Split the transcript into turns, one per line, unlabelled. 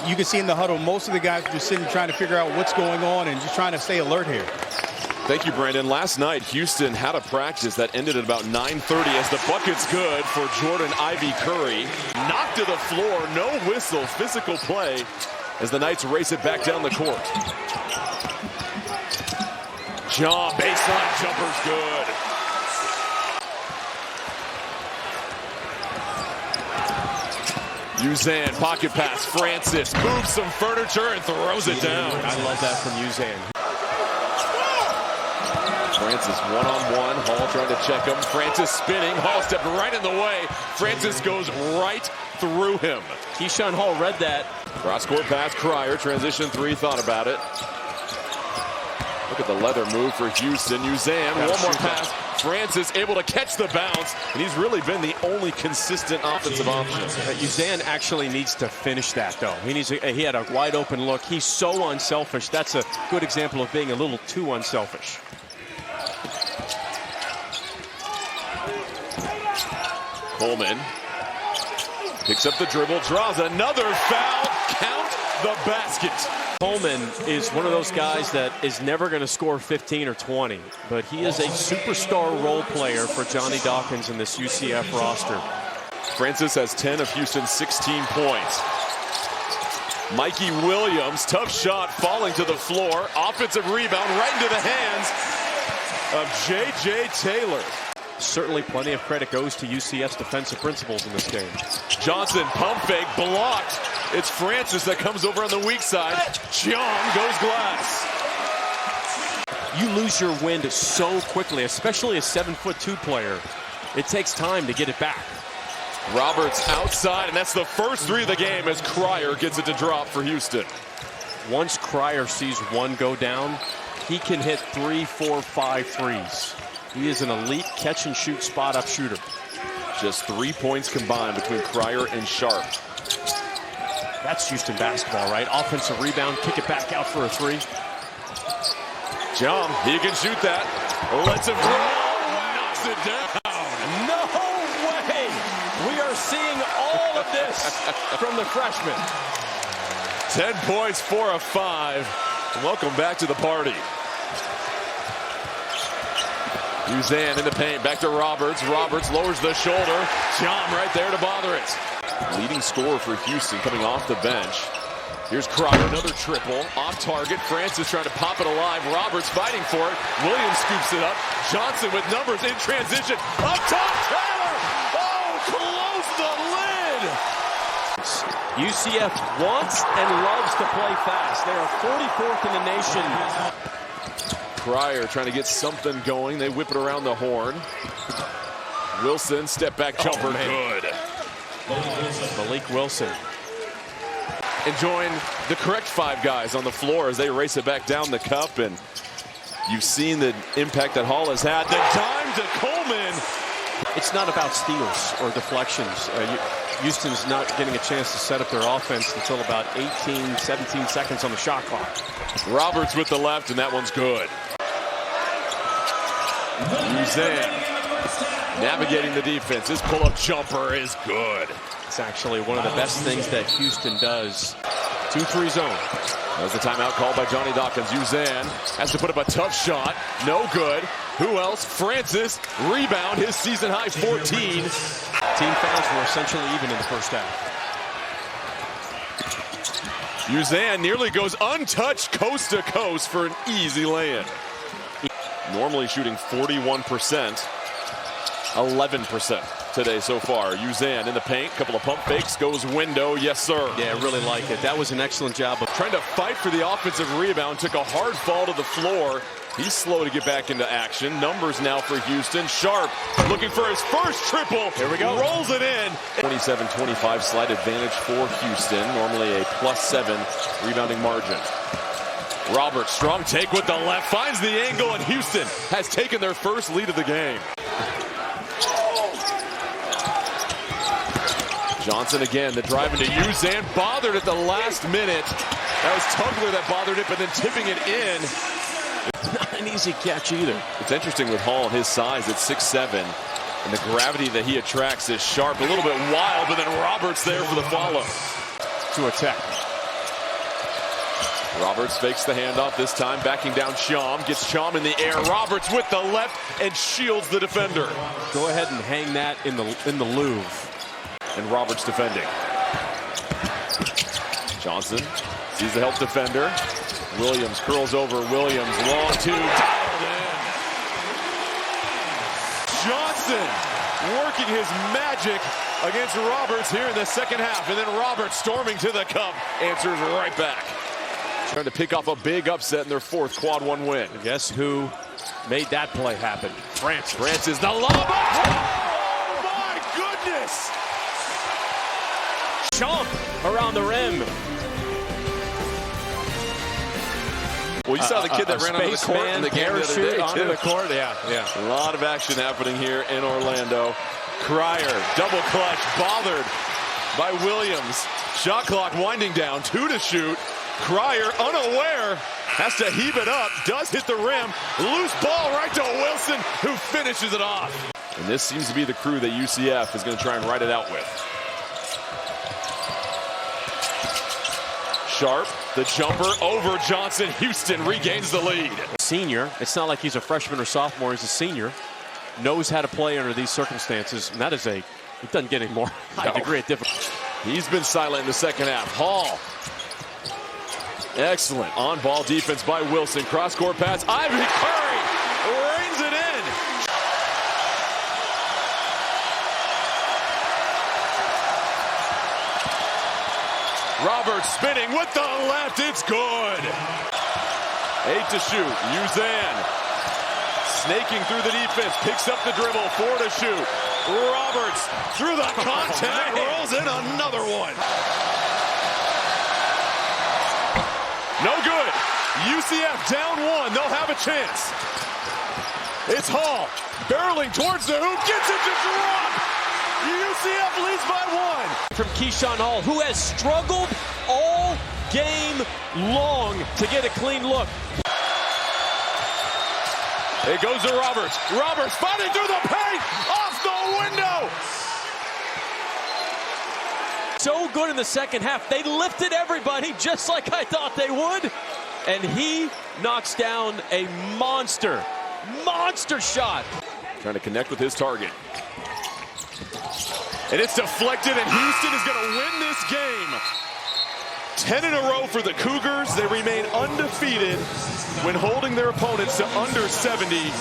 you can see in the huddle, most of the guys are just sitting trying to figure out what's going on and just trying to stay alert here.
Thank you, Brandon. Last night, Houston had a practice that ended at about 9:30 as the bucket's good for Jordan Ivy Curry. Knocked to the floor, no whistle, physical play as the Knights race it back down the court. John, baseline jumper's good. Uzan, pocket pass, Francis moves some furniture and throws it down.
I love that from Uzan.
Francis one-on-one, Hall trying to check him. Francis spinning, Hall stepped right in the way. Francis goes right through him.
Keyshawn Hall read that.
Cross-court pass, Cryer, transition three, thought about it. Look at the leather move for Houston. Uzan, one more pass. Francis able to catch the bounce, and he's really been the only consistent offensive option.
Uzan actually needs to finish that, though. He had a wide open look. He's so unselfish. That's a good example of being a little too unselfish.
Coleman picks up the dribble, draws another foul, count the basket.
Coleman is one of those guys that is never going to score 15 or 20, but he is a superstar role player for Johnny Dawkins in this UCF roster.
Francis has 10 of Houston's 16 points. Mikey Williams, tough shot, falling to the floor. Offensive rebound right into the hands of J.J. Taylor.
Certainly plenty of credit goes to UCF's defensive principles in this game.
Johnson, pump fake, blocked. It's Francis that comes over on the weak side. Chiang goes glass.
You lose your wind so quickly, especially a 7'2" player. It takes time to get it back.
Roberts outside, and that's the first three of the game as Cryer gets it to drop for Houston.
Once Cryer sees one go down, he can hit 3, 4, 5 threes. He is an elite catch-and-shoot spot-up shooter.
Just 3 points combined between Cryer and Sharp.
That's Houston basketball, right? Offensive rebound, kick it back out for a three.
Jump, he can shoot that. Lets him throw, knocks it down.
No way! We are seeing all of this from the freshman.
10 points, 4 of 5. Welcome back to the party. Uzan in the paint, back to Roberts. Roberts lowers the shoulder. John right there to bother it. Leading scorer for Houston coming off the bench. Here's Cryer, another triple. Off target, Francis trying to pop it alive. Roberts fighting for it. Williams scoops it up. Johnson with numbers in transition. Up top, Taylor! Oh, close the lid!
UCF wants and loves to play fast. They are 44th in the nation.
Cryer trying to get something going. They whip it around the horn. Wilson, step back jumper, good.
Malik Wilson.
Enjoying the correct 5 guys on the floor as they race it back down the cup. And you've seen the impact that Hall has had. The dime to Coleman.
It's not about steals or deflections. Houston's not getting a chance to set up their offense until about 18, 17 seconds on the shot clock.
Roberts with the left, and that one's good. Uzan navigating the defense. His pull-up jumper is good.
It's actually one of the best things that Houston does. 2-3 zone.
That was the timeout called by Johnny Dawkins. Uzan has to put up a tough shot. No good. Who else? Francis. Rebound. His season high 14.
Team fouls were essentially even in the first half.
Uzan nearly goes untouched coast to coast for an easy lay-in. Normally shooting 41%. 11% today so far. Uzan in the paint, couple of pump fakes, goes window, yes sir.
Yeah, I really like it. That was an excellent job of
trying to fight for the offensive rebound, took a hard fall to the floor. He's slow to get back into action. Numbers now for Houston. Sharp looking for his first triple.
Here we go.
Rolls it in. 27-25 slight advantage for Houston. Normally a +7 rebounding margin. Roberts, strong take with the left, finds the angle, and Houston has taken their first lead of the game. Johnson again, the drive into Uzan, bothered at the last minute. That was Tugler that bothered it, but then tipping it in.
Not an easy catch either.
It's interesting with Hall and his size at 6'7", and the gravity that he attracts is Sharp. A little bit wild, but then Roberts there for the follow.
To attack.
Roberts fakes the handoff this time, backing down Cham, gets Cham in the air. Roberts with the left and shields the defender.
Go ahead and hang that in the Louvre.
And Roberts defending. Johnson sees the help defender. Williams curls over. Williams long two, dialed in. Johnson working his magic against Roberts here in the second half, and then Roberts storming to the cup, answers right back. Trying to pick off a big upset in their fourth quad one win.
And guess who made that play happen? Francis.
Francis, the lob. Oh my goodness!
Chomp around the rim.
Well, you saw the kid that ran onto the court in the game the other day,
onto
too.
the court. Yeah.
A lot of action happening here in Orlando. Cryer, double clutch, bothered by Williams. Shot clock winding down, 2 to shoot. Cryer, unaware, has to heave it up, does hit the rim. Loose ball right to Wilson, who finishes it off. And this seems to be the crew that UCF is going to try and ride it out with. Sharp, the jumper over Johnson. Houston regains the lead.
Senior, it's not like he's a freshman or sophomore, he's a senior. Knows how to play under these circumstances, and that is it doesn't get any more high degree of difficulty.
He's been silent in the second half. Hall. Excellent on-ball defense by Wilson. Cross-court pass. Ivy Curry reins it in. Roberts spinning with the left. It's good. 8 to shoot. Uzan snaking through the defense. Picks up the dribble. 4 to shoot. Roberts through the contact. Rolls in another one. No good. UCF down 1. They'll have a chance. It's Hall barreling towards the hoop. Gets it to drop. UCF leads by 1.
From Keyshawn Hall, who has struggled all game long to get a clean look.
It goes to Roberts. Roberts fighting through the paint. Off the window.
So good in the second half. They lifted everybody just like I thought they would. And he knocks down a monster shot.
Trying to connect with his target. And it's deflected, and Houston is going to win this game. 10 in a row for the Cougars. They remain undefeated when holding their opponents to under 70.